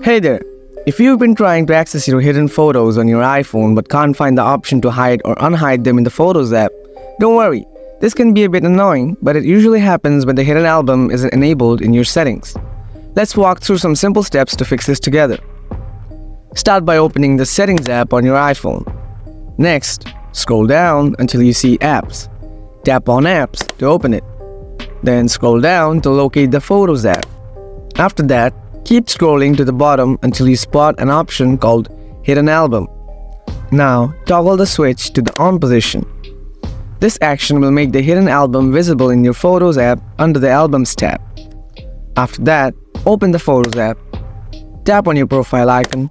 Hey there! If you've been trying to access your hidden photos on your iPhone but can't find the option to hide or unhide them in the Photos app, don't worry. This can be a bit annoying, but it usually happens when the hidden album isn't enabled in your settings. Let's walk through some simple steps to fix this together. Start by opening the Settings app on your iPhone. Next, scroll down until you see Apps. Tap on Apps to open it. Then scroll down to locate the Photos app. After that, keep scrolling to the bottom until you spot an option called Hidden Album. Now, toggle the switch to the on position. This action will make the hidden album visible in your Photos app under the Albums tab. After that, open the Photos app. Tap on your profile icon.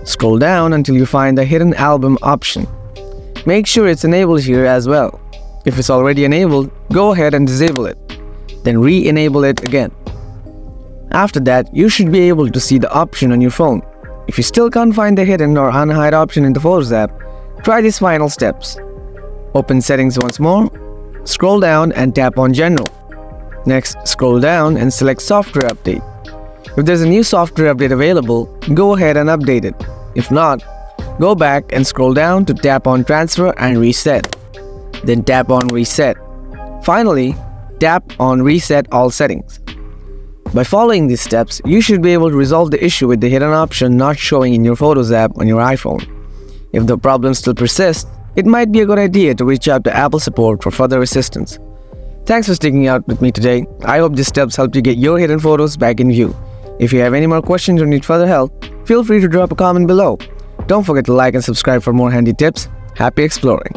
Scroll down until you find the Hidden Album option. Make sure it's enabled here as well. If it's already enabled, go ahead and disable it. Then re-enable it again. After that, you should be able to see the option on your phone. If you still can't find the hidden or unhide option in the Photos app, try these final steps. Open Settings once more, scroll down and tap on General. Next, scroll down and select Software Update. If there's a new software update available, go ahead and update it. If not, go back and scroll down to tap on Transfer and Reset. Then tap on Reset. Finally, tap on Reset All Settings. By following these steps, you should be able to resolve the issue with the hidden option not showing in your Photos app on your iPhone. If the problem still persists, it might be a good idea to reach out to Apple support for further assistance. Thanks for sticking out with me today. I hope these steps helped you get your hidden photos back in view. If you have any more questions or need further help, feel free to drop a comment below. Don't forget to like and subscribe for more handy tips. Happy exploring!